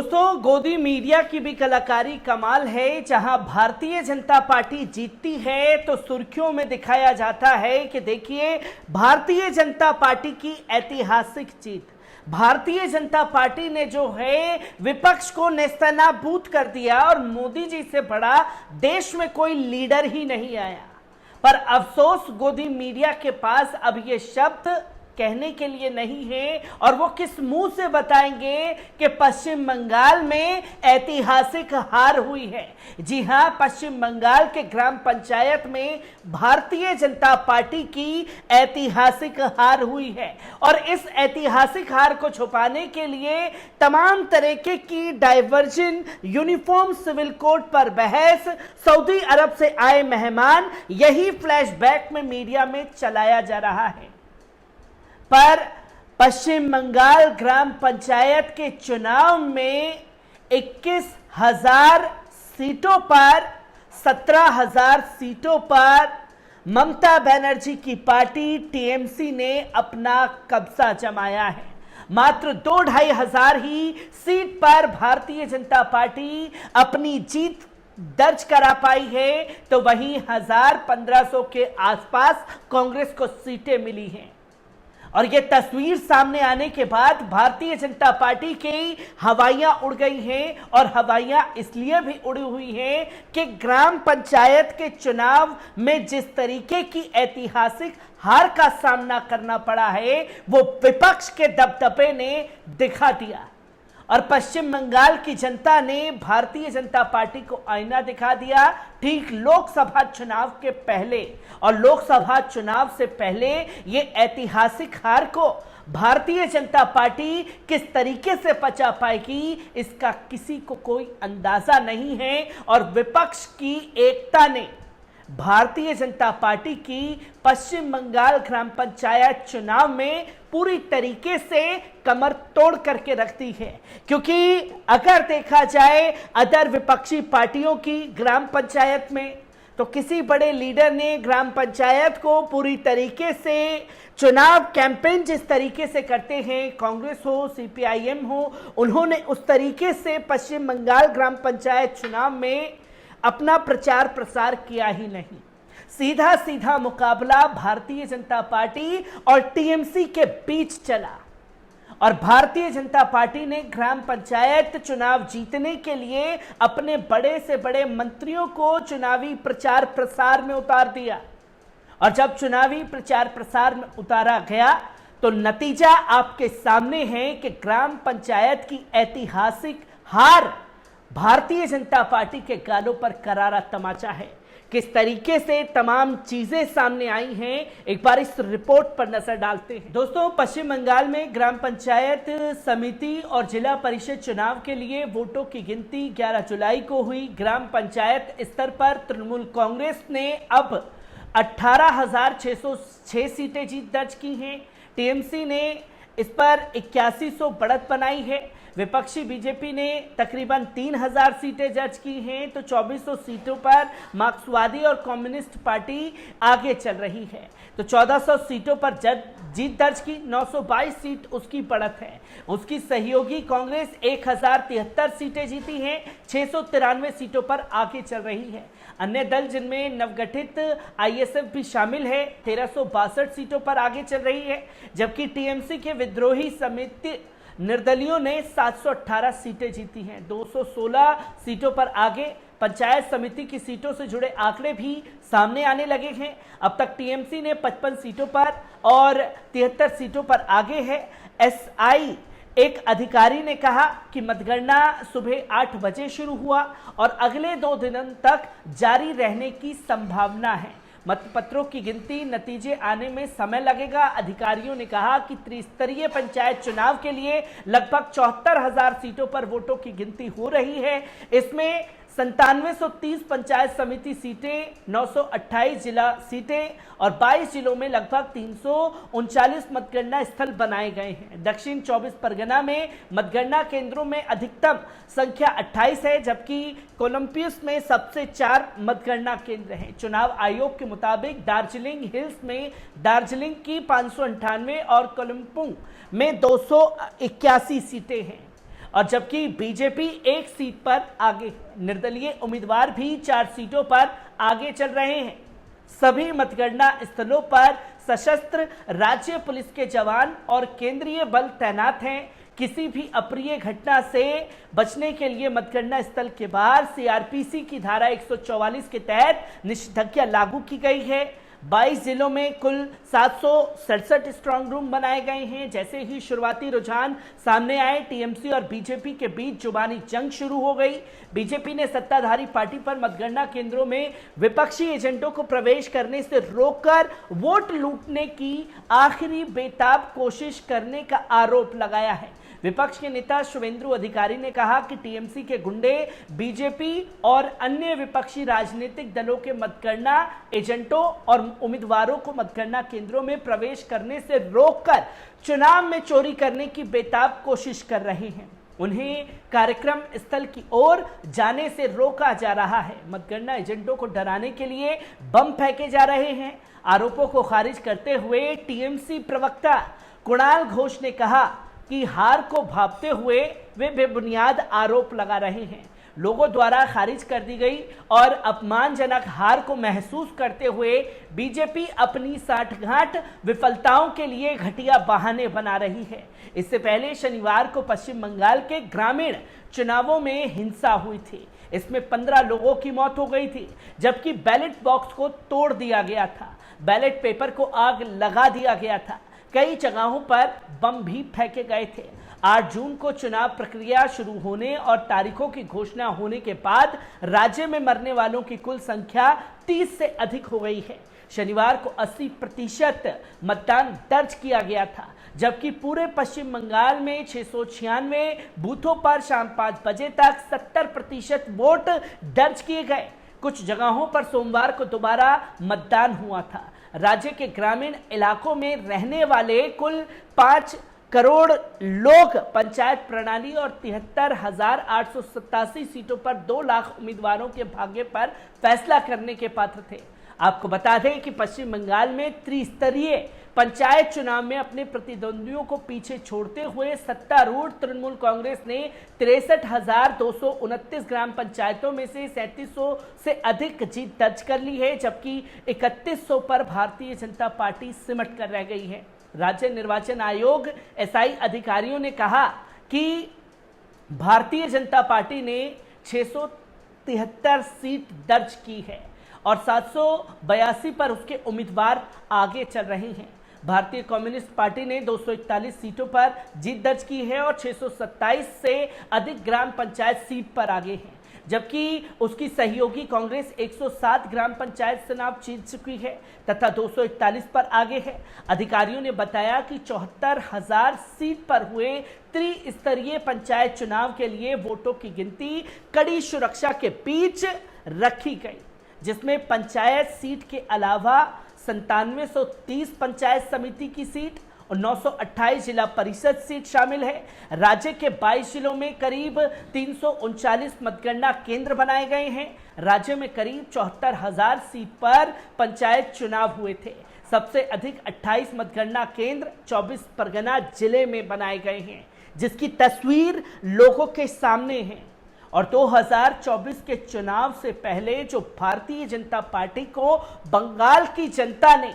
दोस्तों, गोदी मीडिया की भी कलाकारी कमाल है। जहां भारतीय जनता पार्टी जीतती है तो सुर्खियों में दिखाया जाता है कि देखिए, भारतीय जनता पार्टी की ऐतिहासिक जीत। भारतीय जनता पार्टी ने जो है विपक्ष को नेस्तनाबूद कर दिया और मोदी जी से बड़ा देश में कोई लीडर ही नहीं आया। पर अफसोस, गोदी मीडिया के पास अब ये शब्द कहने के लिए नहीं है और वो किस मुंह से बताएंगे कि पश्चिम बंगाल में ऐतिहासिक हार हुई है। जी हां, पश्चिम बंगाल के ग्राम पंचायत में भारतीय जनता पार्टी की ऐतिहासिक हार हुई है और इस ऐतिहासिक हार को छुपाने के लिए तमाम तरीके की डाइवर्जन, यूनिफॉर्म सिविल कोड पर बहस, सऊदी अरब से आए मेहमान, यही फ्लैशबैक में मीडिया में चलाया जा रहा है। पर पश्चिम बंगाल ग्राम पंचायत के चुनाव में 21,000 सीटों पर 17,000 सीटों पर ममता बनर्जी की पार्टी टीएमसी ने अपना कब्जा जमाया है। मात्र 2-2.5 हजार ही सीट पर भारतीय जनता पार्टी अपनी जीत दर्ज करा पाई है, तो वहीं 1,000-1,500 के आसपास कांग्रेस को सीटें मिली हैं। और ये तस्वीर सामने आने के बाद भारतीय जनता पार्टी की हवाइयां उड़ गई हैं और हवाइयां इसलिए भी उड़ी हुई हैं कि ग्राम पंचायत के चुनाव में जिस तरीके की ऐतिहासिक हार का सामना करना पड़ा है वो विपक्ष के दबदबे ने दिखा दिया और पश्चिम बंगाल की जनता ने भारतीय जनता पार्टी को आईना दिखा दिया। ठीक लोकसभा चुनाव के पहले और लोकसभा चुनाव से पहले ये ऐतिहासिक हार को भारतीय जनता पार्टी किस तरीके से पचा पाएगी, इसका किसी को कोई अंदाजा नहीं है और विपक्ष की एकता ने भारतीय जनता पार्टी की पश्चिम बंगाल ग्राम पंचायत चुनाव में पूरी तरीके से कमर तोड़ करके रख दी है। क्योंकि अगर देखा जाए अदर विपक्षी पार्टियों की ग्राम पंचायत में, तो किसी बड़े लीडर ने ग्राम पंचायत को पूरी तरीके से चुनाव कैंपेन जिस तरीके से करते हैं, कांग्रेस हो, सीपीआईएम हो, उन्होंने उस तरीके से पश्चिम बंगाल ग्राम पंचायत चुनाव में अपना प्रचार प्रसार किया ही नहीं। सीधा सीधा मुकाबला भारतीय जनता पार्टी और टीएमसी के बीच चला और भारतीय जनता पार्टी ने ग्राम पंचायत चुनाव जीतने के लिए अपने बड़े से बड़े मंत्रियों को चुनावी प्रचार प्रसार में उतार दिया और जब चुनावी प्रचार प्रसार में उतारा गया तो नतीजा आपके सामने है कि ग्राम पंचायत की ऐतिहासिक हार भारतीय जनता पार्टी के गालों पर करारा तमाचा है। किस तरीके से तमाम चीजें सामने आई हैं, एक बार इस रिपोर्ट पर नजर डालते हैं। दोस्तों, पश्चिम बंगाल में ग्राम पंचायत समिति और जिला परिषद चुनाव के लिए वोटों की गिनती 11 जुलाई को हुई। ग्राम पंचायत स्तर पर तृणमूल कांग्रेस ने अब 18,606 सीटें जीत दर्ज की हैं। टीएमसी ने इस पर 8100 बढ़त बनाई है। विपक्षी बीजेपी ने तकरीबन 3,000 सीटें दर्ज की हैं, तो 2400 सीटों पर मार्क्सवादी और कम्युनिस्ट पार्टी आगे चल रही है। तो 1400 सीटों पर जीत दर्ज की, 922 सीट उसकी बढ़त है। उसकी सहयोगी कांग्रेस 1073 सीटें जीती हैं, 693 सीटों पर आगे चल रही है। अन्य दल जिनमें नवगठित आईएसएफ भी शामिल है, 1362 सीटों पर आगे चल रही है, जबकि टीएमसी के विद्रोही समिति निर्दलियों ने 718 सीटें जीती हैं, 216 सीटों पर आगे। पंचायत समिति की सीटों से जुड़े आंकड़े भी सामने आने लगे हैं। अब तक टीएमसी ने 55 सीटों पर और 73 सीटों पर आगे है। एसआई एक अधिकारी ने कहा कि मतगणना सुबह 8 बजे शुरू हुआ और अगले 2 दिनों तक जारी रहने की संभावना है। मतपत्रों की गिनती, नतीजे आने में समय लगेगा। अधिकारियों ने कहा कि त्रिस्तरीय पंचायत चुनाव के लिए लगभग 74,000 सीटों पर वोटों की गिनती हो रही है। इसमें 9730 पंचायत समिति सीटें, 928 जिला सीटें और 22 जिलों में लगभग 339 मतगणना स्थल बनाए गए हैं। दक्षिण 24 परगना में मतगणना केंद्रों में अधिकतम संख्या 28 है, जबकि कोलंबियस में सबसे 4 मतगणना केंद्र हैं। चुनाव आयोग के मुताबिक दार्जिलिंग हिल्स में दार्जिलिंग की 598 और कोलंपुंग में 281 सीटें हैं। और जबकि बीजेपी 1 सीट पर आगे, निर्दलीय उम्मीदवार भी 4 सीटों पर आगे चल रहे हैं। सभी मतगणना स्थलों पर सशस्त्र राज्य पुलिस के जवान और केंद्रीय बल तैनात हैं। किसी भी अप्रिय घटना से बचने के लिए मतगणना स्थल के बाहर सीआरपीसी की धारा 144 के तहत निषेधाज्ञा लागू की गई है। 22 जिलों में कुल 767 स्ट्रांग रूम बनाए गए हैं। जैसे ही शुरुआती रुझान सामने आए, टीएमसी और बीजेपी के बीच जुबानी जंग शुरू हो गई। बीजेपी ने सत्ताधारी पार्टी पर मतगणना केंद्रों में विपक्षी एजेंटों को प्रवेश करने से रोककर वोट लूटने की आखिरी बेताब कोशिश करने का आरोप लगाया है। विपक्ष के नेता शुभेंदु अधिकारी ने कहा कि टीएमसी के गुंडे बीजेपी और अन्य विपक्षी राजनीतिक दलों के मतगणना एजेंटों और उम्मीदवारों को मतगणना केंद्रों में प्रवेश करने से रोककर चुनाव में चोरी करने की बेताब कोशिश कर रहे हैं। उन्हें कार्यक्रम स्थल की ओर जाने से रोका जा रहा है। मतगणना एजेंटों को डराने के लिए बम फेंके जा रहे हैं। आरोपों को खारिज करते हुए टीएमसी प्रवक्ता कुणाल घोष ने कहा कि हार को भांपते हुए वे बेबुनियाद आरोप लगा रहे हैं। लोगों द्वारा खारिज कर दी गई और अपमानजनक हार को महसूस करते हुए बीजेपी अपनी साठगांठ विफलताओं के लिए घटिया बहाने बना रही है। इससे पहले शनिवार को पश्चिम बंगाल के ग्रामीण चुनावों में हिंसा हुई थी। इसमें 15 लोगों की मौत हो गई थी, जबकि बैलेट बॉक्स को तोड़ दिया गया था। बैलेट पेपर को आग लगा दिया गया था। कई जगहों पर बम भी फेंके गए थे। 8 जून को चुनाव प्रक्रिया शुरू होने और तारीखों की घोषणा होने के बाद राज्य में मरने वालों की कुल संख्या 30 से अधिक हो गई है। शनिवार को 80% मतदान दर्ज किया गया था, जबकि पूरे पश्चिम बंगाल में 696 बूथों पर शाम 5 बजे तक 70% वोट दर्ज किए गए। कुछ जगहों पर सोमवार को दोबारा मतदान हुआ था। राज्य के ग्रामीण इलाकों में रहने वाले कुल 5 करोड़ लोग पंचायत प्रणाली और 73,887 सीटों पर 2 लाख उम्मीदवारों के भाग्य पर फैसला करने के पात्र थे। आपको बता दें कि पश्चिम बंगाल में त्रिस्तरीय पंचायत चुनाव में अपने प्रतिद्वंदियों को पीछे छोड़ते हुए सत्तारूढ़ तृणमूल कांग्रेस ने 63,229 ग्राम पंचायतों में से 3700 से अधिक जीत दर्ज कर ली है, जबकि 3100 पर भारतीय जनता पार्टी सिमट कर रह गई है। राज्य निर्वाचन आयोग एसआई अधिकारियों ने कहा कि भारतीय जनता पार्टी ने 673 सीट दर्ज की है और 782 पर उसके उम्मीदवार आगे चल रहे हैं। भारतीय कम्युनिस्ट पार्टी ने 241 सीटों पर जीत दर्ज की है और 627 से अधिक ग्राम पंचायत सीट पर आगे है, जबकि उसकी सहयोगी कांग्रेस 107 ग्राम पंचायत चुनाव जीत चुकी है तथा 241 पर आगे है। अधिकारियों ने बताया कि 74,000 सीट पर हुए त्रिस्तरीय पंचायत चुनाव के लिए वोटों की गिनती कड़ी सुरक्षा के बीच रखी गई, जिसमें पंचायत सीट के अलावा 9730 पंचायत समिति की सीट और 928 जिला परिषद सीट शामिल है। राज्य के 22 जिलों में करीब 339 मतगणना केंद्र बनाए गए हैं। राज्य में करीब 74,000 सीट पर पंचायत चुनाव हुए थे। सबसे अधिक 28 मतगणना केंद्र 24 परगना जिले में बनाए गए हैं, जिसकी तस्वीर लोगों के सामने है। और 2024 के चुनाव से पहले जो भारतीय जनता पार्टी को बंगाल की जनता ने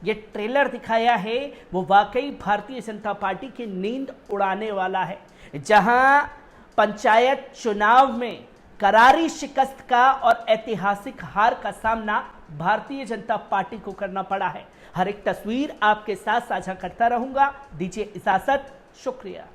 ये ट्रेलर दिखाया है, वो वाकई भारतीय जनता पार्टी की नींद उड़ाने वाला है। जहां पंचायत चुनाव में करारी शिकस्त का और ऐतिहासिक हार का सामना भारतीय जनता पार्टी को करना पड़ा है। हर एक तस्वीर आपके साथ साझा करता रहूंगा। दीजिए इजाजत, शुक्रिया।